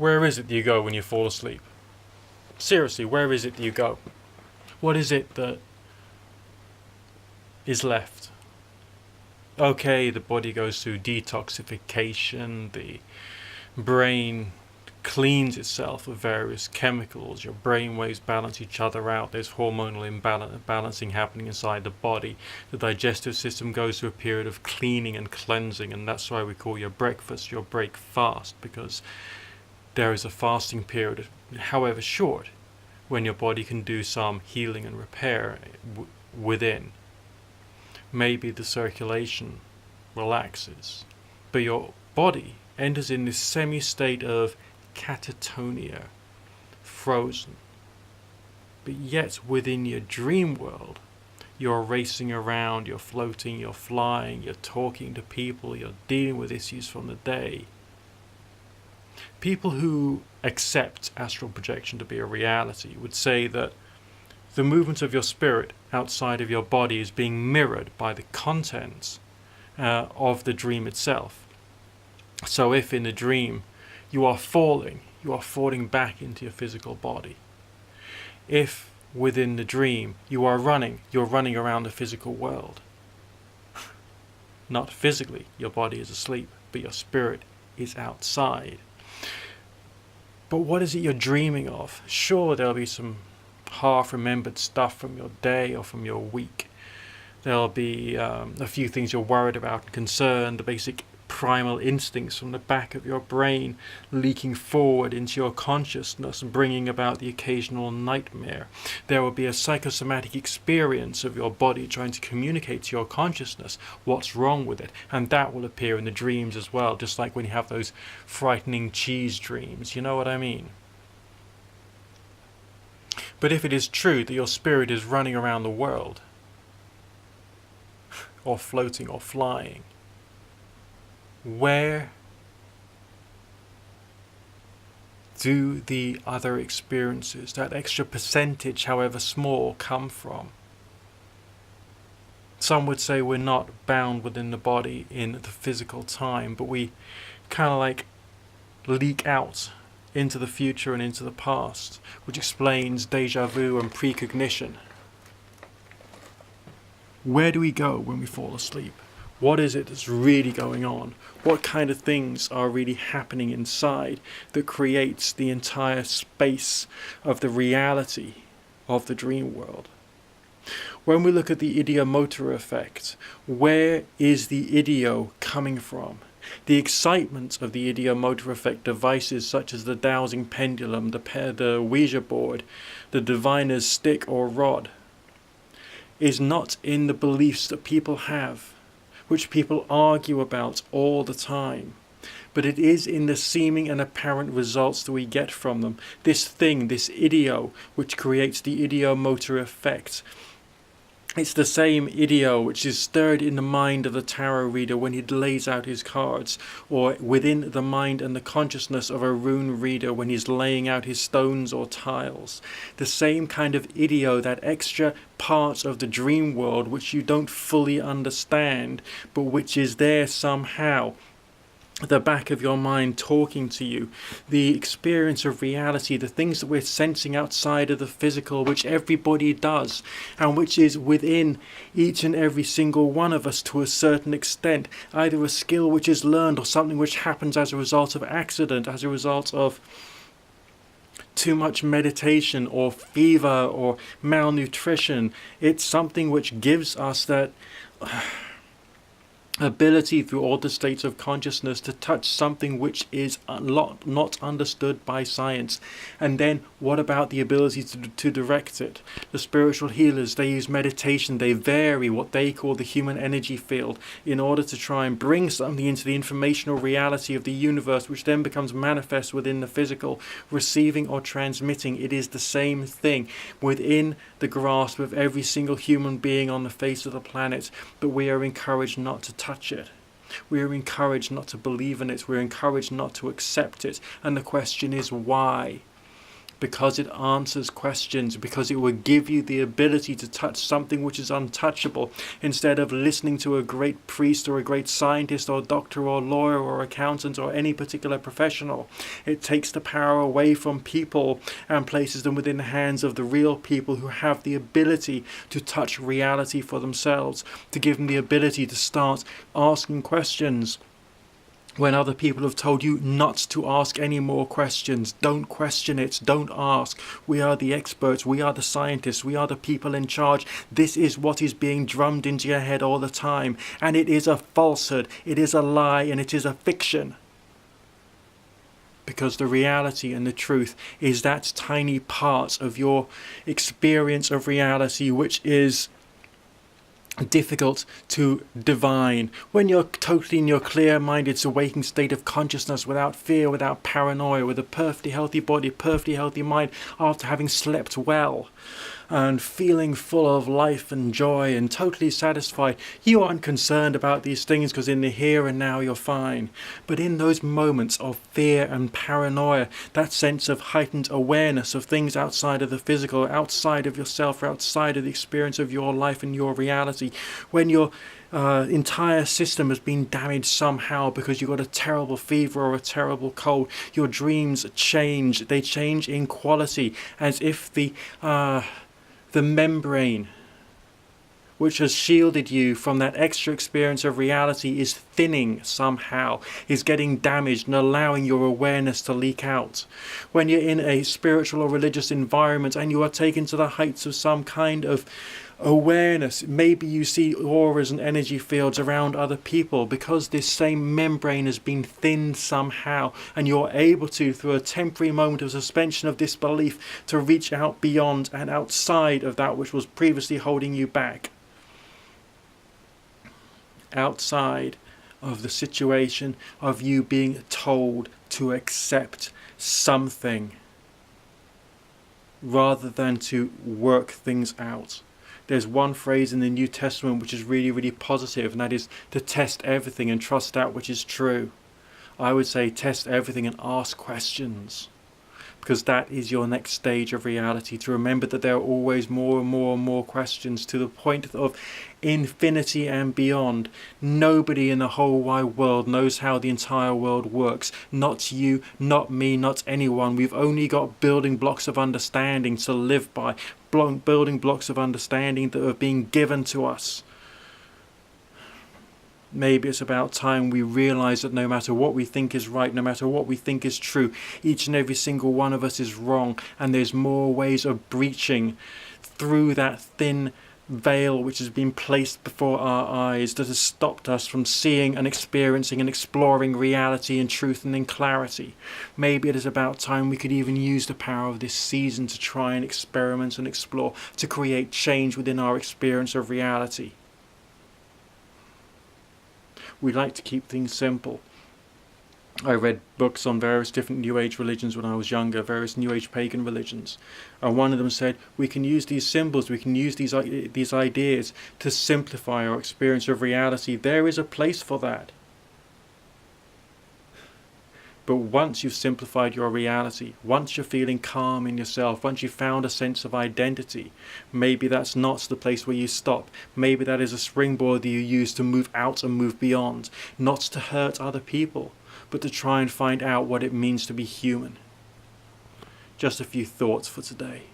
Where is it that you go when you fall asleep? Seriously, where is it that you go? What is it that is left? Okay, the body goes through detoxification, the brain cleans itself of various chemicals, your brain waves balance each other out, there's hormonal balancing happening inside the body, the digestive system goes through a period of cleaning and cleansing, and that's why we call your breakfast your break fast, because there is a fasting period, however short, when your body can do some healing and repair within. Maybe the circulation relaxes, but your body enters in this semi-state of catatonia, frozen. But yet within your dream world, you're racing around, you're floating, you're flying, you're talking to people, you're dealing with issues from the day. People who accept astral projection to be a reality would say that the movement of your spirit outside of your body is being mirrored by the contents of the dream itself. So if in the dream you are falling back into your physical body. If within the dream you're running around the physical world. Not physically, your body is asleep, but your spirit is outside. But what is it you're dreaming of? Sure, there'll be some half-remembered stuff from your day or from your week. There'll be a few things you're worried about and concerned, the basic primal instincts from the back of your brain leaking forward into your consciousness, bringing about the occasional nightmare. There will be a psychosomatic experience of your body trying to communicate to your consciousness what's wrong with it, and that will appear in the dreams as well, just like when you have those frightening cheese dreams, you know what I mean? But if it is true that your spirit is running around the world, or floating or flying, where do the other experiences, that extra percentage, however small, come from? Some would say we're not bound within the body in the physical time, but we kind of like leak out into the future and into the past, which explains deja vu and precognition. Where do we go when we fall asleep? What is it that's really going on? What kind of things are really happening inside that creates the entire space of the reality of the dream world? When we look at the ideomotor effect, where is the ideo coming from? The excitement of the ideomotor effect devices such as the dowsing pendulum, the Ouija board, the diviner's stick or rod, is not in the beliefs that people have, which people argue about all the time, but it is in the seeming and apparent results that we get from them. This thing, this ideo, which creates the ideomotor effect. It's the same ideo which is stirred in the mind of the tarot reader when he lays out his cards, or within the mind and the consciousness of a rune reader when he's laying out his stones or tiles. The same kind of ideo, that extra part of the dream world which you don't fully understand, but which is there somehow. The back of your mind talking to you, the experience of reality, the things that we're sensing outside of the physical, which everybody does, and which is within each and every single one of us to a certain extent, either a skill which is learned or something which happens as a result of accident, as a result of too much meditation or fever or malnutrition. It's something which gives us that ability through all the states of consciousness to touch something which is not understood by science. And then what about the ability to direct it? The spiritual healers, they use meditation, they vary what they call the human energy field in order to try and bring something into the informational reality of the universe, which then becomes manifest within the physical, receiving or transmitting. It is the same thing within the grasp of every single human being on the face of the planet, but we are encouraged not to touch it. We are encouraged not to believe in it. We're encouraged not to accept it. And the question is why? because it answers questions, because it will give you the ability to touch something which is untouchable, instead of listening to a great priest or a great scientist or doctor or lawyer or accountant or any particular professional. It takes the power away from people and places them within the hands of the real people who have the ability to touch reality for themselves, to give them the ability to start asking questions. When other people have told you not to ask any more questions, don't question it, don't ask. We are the experts, we are the scientists, we are the people in charge. This is what is being drummed into your head all the time. And it is a falsehood, it is a lie, and it is a fiction. Because the reality and the truth is that tiny part of your experience of reality which is difficult to divine. When you're totally in your clear-minded, awakened state of consciousness, without fear, without paranoia, with a perfectly healthy body, perfectly healthy mind, after having slept well and feeling full of life and joy and totally satisfied, you aren't concerned about these things because in the here and now you're fine. But in those moments of fear and paranoia, that sense of heightened awareness of things outside of the physical, outside of yourself, or outside of the experience of your life and your reality, when your entire system has been damaged somehow because you got a terrible fever or a terrible cold, your dreams change. They change in quality, as if the membrane which has shielded you from that extra experience of reality is thinning somehow, is getting damaged and allowing your awareness to leak out. When you're in a spiritual or religious environment and you are taken to the heights of some kind of awareness, maybe you see auras and energy fields around other people because this same membrane has been thinned somehow, and you're able to, through a temporary moment of suspension of disbelief, to reach out beyond and outside of that which was previously holding you back. Outside of the situation of you being told to accept something rather than to work things out. There's one phrase in the New Testament which is really, really positive, and that is to test everything and trust that which is true. I would say test everything and ask questions, because that is your next stage of reality, to remember that there are always more and more and more questions to the point of infinity and beyond. Nobody in the whole wide world knows how the entire world works. Not you, not me, not anyone. We've only got building blocks of understanding to live by, building blocks of understanding that are being given to us. Maybe it's about time we realize that no matter what we think is right, no matter what we think is true, each and every single one of us is wrong, and there's more ways of breaching through that thin veil which has been placed before our eyes that has stopped us from seeing and experiencing and exploring reality and truth and in clarity. Maybe it is about time we could even use the power of this season to try and experiment and explore, to create change within our experience of reality. We like to keep things simple. I read books on various different New Age religions when I was younger, various New Age pagan religions. And one of them said, we can use these symbols, we can use these ideas to simplify our experience of reality. There is a place for that. But once you've simplified your reality, once you're feeling calm in yourself, once you've found a sense of identity, maybe that's not the place where you stop. Maybe that is a springboard that you use to move out and move beyond, not to hurt other people, but to try and find out what it means to be human. Just a few thoughts for today.